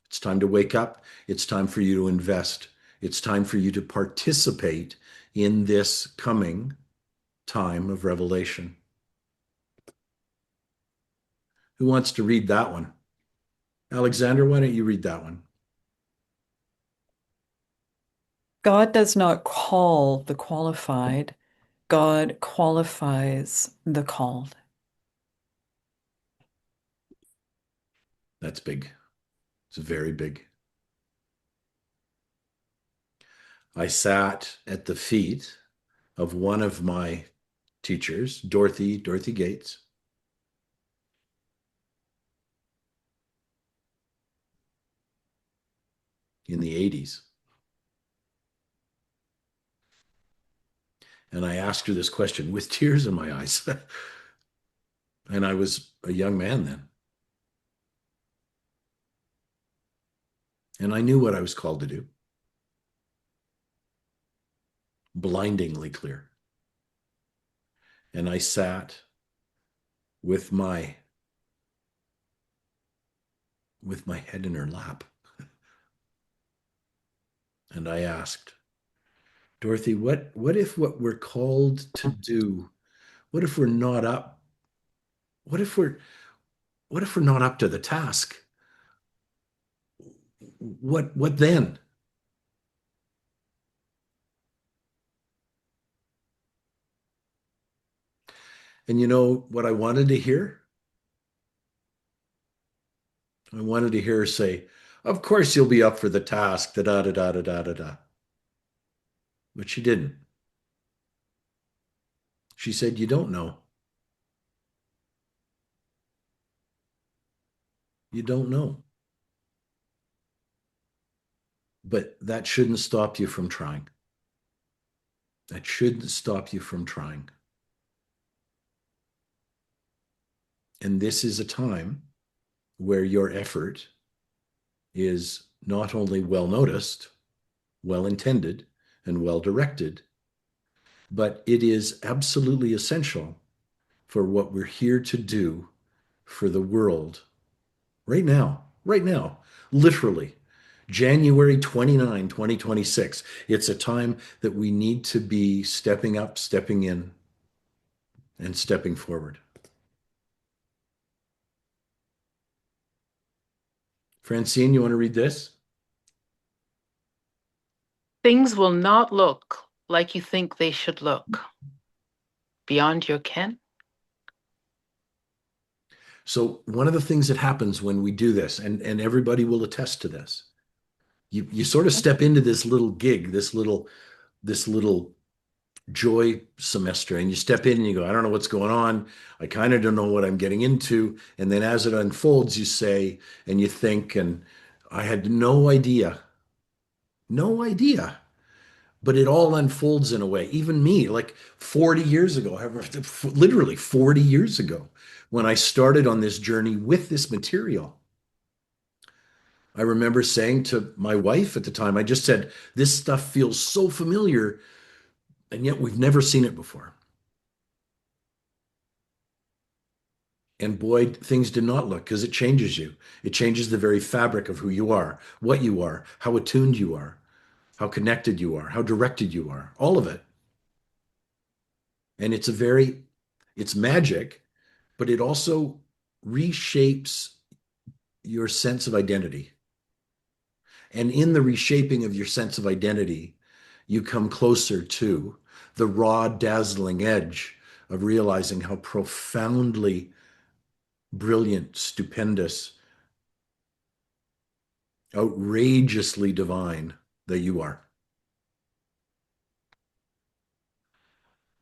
Speaker 1: It's time to wake up. It's time for you to invest. It's time for you to participate in this coming time of revelation. Who wants to read that one? Alexander, why don't you read that one?
Speaker 2: God does not call the qualified, God qualifies the called.
Speaker 1: That's big. It's very big. I sat at the feet of one of my teachers, Dorothy Gates. In the 80s. And I asked her this question with tears in my eyes. And I was a young man then. And I knew what I was called to do. Blindingly clear. And I sat with my head in her lap. And I asked, Dorothy, what if what we're called to do, what if we're not up? What if we're not up to the task? What then? And you know what I wanted to hear? I wanted to hear her say, "Of course you'll be up for the task, da da da da da da da da." But she didn't. She said, "You don't know. You don't know." But that shouldn't stop you from trying. That shouldn't stop you from trying. And this is a time where your effort is not only well noticed, well intended, and well directed, but it is absolutely essential for what we're here to do for the world right now, literally. January 29, 2026. It's a time that we need to be stepping up, stepping in, and stepping forward. Francine, you want to read this?
Speaker 3: Things will not look like you think they should look. Beyond your ken?
Speaker 1: So one of the things that happens when we do this, and everybody will attest to this, you sort of step into this little gig, this little joy semester, and you step in and you go, I don't know what's going on. I kind of don't know what I'm getting into. And then as it unfolds, you say, and you think, and I had no idea, no idea. But it all unfolds in a way. Even me, like 40 years ago, literally 40 years ago, when I started on this journey with this material, I remember saying to my wife at the time, I just said, this stuff feels so familiar, and yet we've never seen it before. And boy, things did not look, because it changes you. It changes the very fabric of who you are, what you are, how attuned you are, how connected you are, how directed you are, all of it. And it's magic, but it also reshapes your sense of identity. And in the reshaping of your sense of identity, you come closer to the raw, dazzling edge of realizing how profoundly brilliant, stupendous, outrageously divine that you are.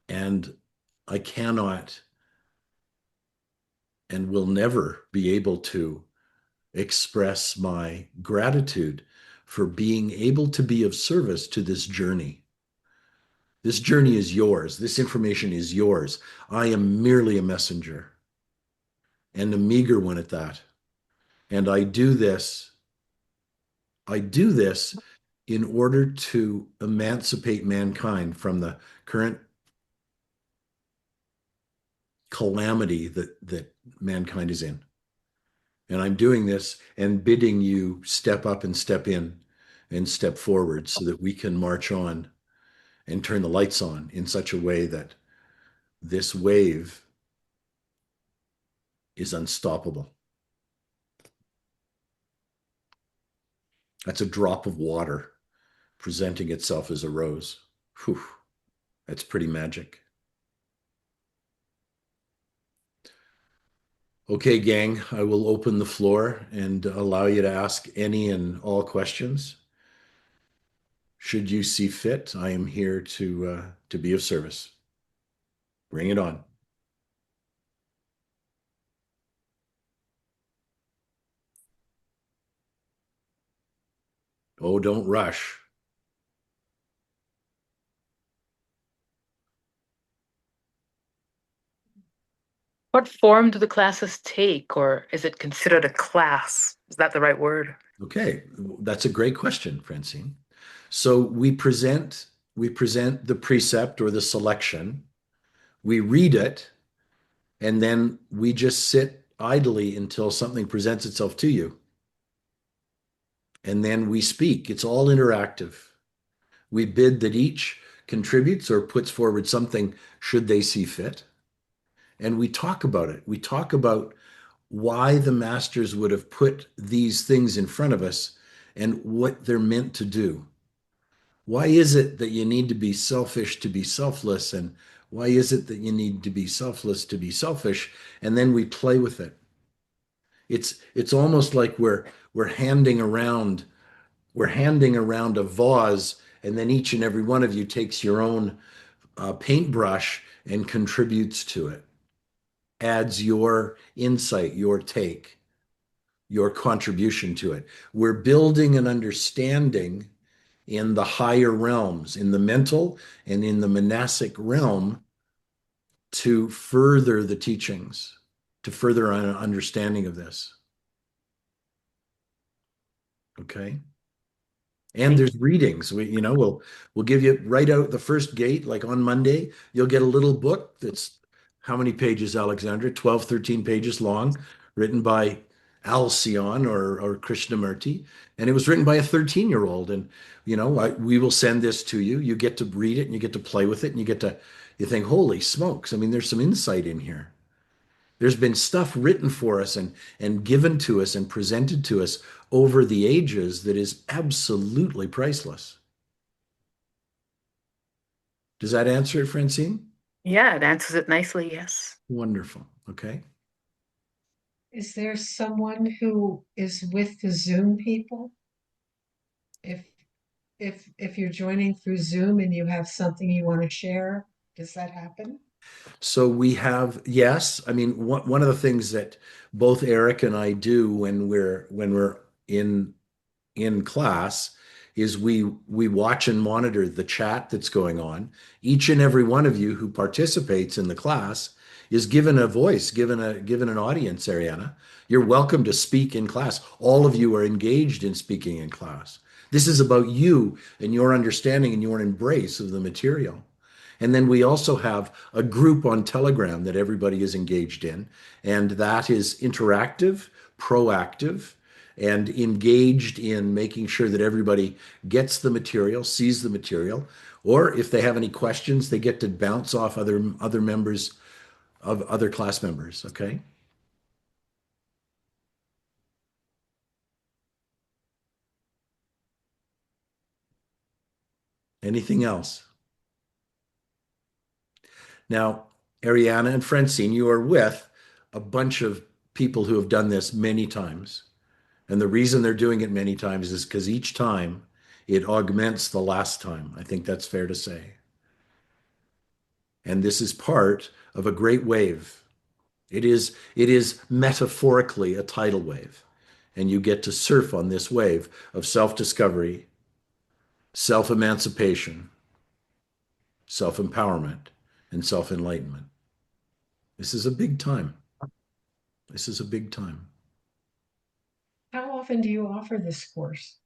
Speaker 1: And I cannot and will never be able to express my gratitude for being able to be of service to this journey. This journey is yours. This information is yours. I am merely a messenger, and a meager one at that. And I do this in order to emancipate mankind from the current calamity that mankind is in. And I'm doing this and bidding you step up and step in and step forward so that we can march on and turn the lights on in such a way that this wave is unstoppable. That's a drop of water presenting itself as a rose. Whew, that's pretty magic. Okay, gang, I will open the floor and allow you to ask any and all questions. Should you see fit, I am here to be of service. Bring it on. Oh, don't rush.
Speaker 3: What form do the classes take, or is it considered a class? Is that the right word?
Speaker 1: Okay, that's a great question, Francine. So we present the precept or the selection, we read it, and then we just sit idly until something presents itself to you. And then we speak. It's all interactive. We bid that each contributes or puts forward something should they see fit. And we talk about it. We talk about why the masters would have put these things in front of us and what they're meant to do. Why is it that you need to be selfish to be selfless? And why is it that you need to be selfless to be selfish? And then we play with it It's almost like we're handing around we're handing around a vase, and then each and every one of you takes your own paintbrush and contributes to it, adds your insight, your take, your contribution to it. We're building an understanding in the higher realms, in the mental and in the monastic realm, to further the teachings, to further an understanding of this. Okay. And there's readings. We'll give you right out the first gate, like on Monday, you'll get a little book that's how many pages, Alexandra? 12, 13 pages long, written by Alcyon or Krishnamurti. And it was written by a 13-year-old. And, we will send this to you. You get to read it and you get to play with it and you think, holy smokes. I mean, there's some insight in here. There's been stuff written for us and given to us and presented to us over the ages that is absolutely priceless. Does that answer it, Francine?
Speaker 3: Yeah, it answers it nicely, yes.
Speaker 1: Wonderful. Okay.
Speaker 4: Is there someone who is with the Zoom people? If if you're joining through Zoom and you have something you want to share, does that happen?
Speaker 1: So we have, yes. I mean, one of the things that both Eric and I do when we're in class is we watch and monitor the chat that's going on. Each and every one of you who participates in the class is given a voice, given an audience, Ariana. You're welcome to speak in class. All of you are engaged in speaking in class. This is about you and your understanding and your embrace of the material. And then we also have a group on Telegram that everybody is engaged in, and that is interactive, proactive, and engaged in making sure that everybody gets the material, sees the material, or if they have any questions, they get to bounce off other members of other class members. Okay. Anything else? Now, Ariana and Francine, you are with a bunch of people who have done this many times. And the reason they're doing it many times is because each time it augments the last time. I think that's fair to say. And this is part of a great wave. It is metaphorically a tidal wave. And you get to surf on this wave of self-discovery, self-emancipation, self-empowerment, and self-enlightenment. This is a big time. This is a big time.
Speaker 4: How often do you offer this course?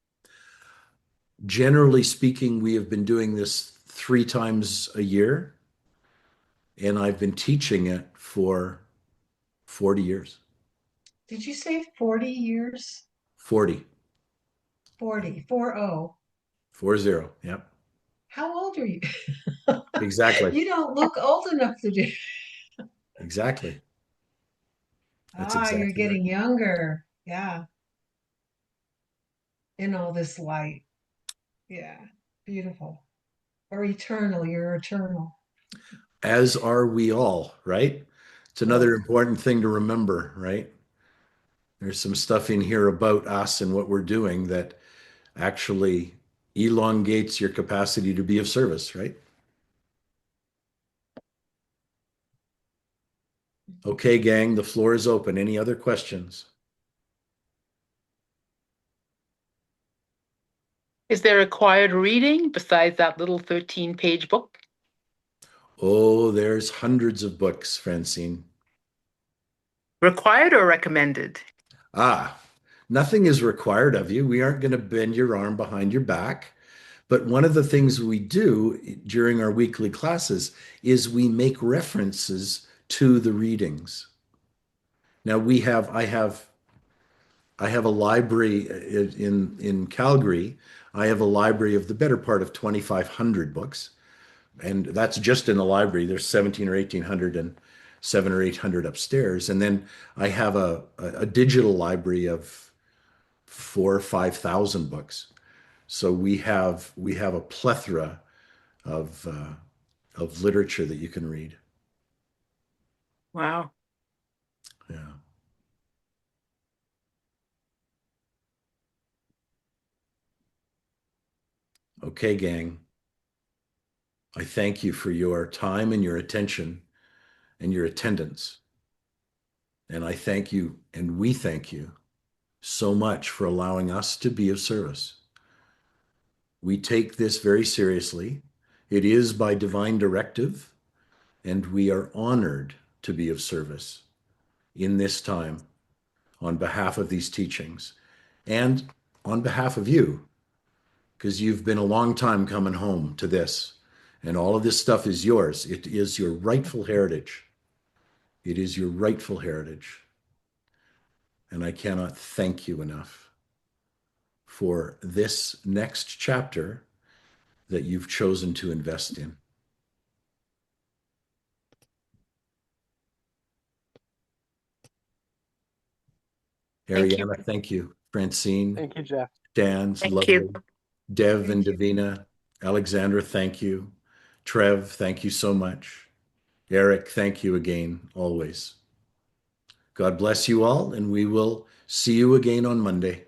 Speaker 1: Generally speaking, we have been doing this 3 times a year, and I've been teaching it for 40 years.
Speaker 4: Did you say 40 years?
Speaker 1: 40.
Speaker 4: 40, 40.
Speaker 1: 40. Yep.
Speaker 4: How old are you?
Speaker 1: Exactly.
Speaker 4: You don't look old enough to do.
Speaker 1: Exactly. That's
Speaker 4: You're
Speaker 1: exactly right.
Speaker 4: getting younger. Yeah. In all this light. Yeah. Beautiful. Or eternal. You're eternal.
Speaker 1: As are we all, right? It's another
Speaker 4: Well,
Speaker 1: important thing to remember, right? There's some stuff in here about us and what we're doing that actually elongates your capacity to be of service, right? Okay, gang, the floor is open. Any other questions?
Speaker 3: Is there required reading besides that little 13-page book?
Speaker 1: Oh, there's hundreds of books, Francine.
Speaker 3: Required or recommended?
Speaker 1: Ah, nothing is required of you. We aren't going to bend your arm behind your back. But one of the things we do during our weekly classes is we make references to the readings. Now I have a library in Calgary. I have a library of the better part of 2,500 books, and that's just in the library. There's 17 or 1,800 and 700 or 800 upstairs, and then I have a digital library of 4,000 or 5,000 books. So we have a plethora of literature that you can read.
Speaker 3: Wow.
Speaker 1: Yeah. Okay, gang. I thank you for your time and your attention and your attendance. And I thank you, and we thank you so much for allowing us to be of service. We take this very seriously. It is by divine directive, and we are honored to be of service in this time on behalf of these teachings and on behalf of you, because you've been a long time coming home to this, and all of this stuff is yours. It is your rightful heritage. It is your rightful heritage. And I cannot thank you enough for this next chapter that you've chosen to invest in.
Speaker 3: Thank you.
Speaker 1: Ariana, thank you. Francine,
Speaker 8: Thank you, Jeff.
Speaker 1: Dan's
Speaker 3: Thank you.
Speaker 1: lovely. Dev and
Speaker 4: Thank you.
Speaker 1: Davina, Alexandra, thank you. Trev, thank you so much. Eric, thank you again, always. God bless you all, and we will see you again on Monday.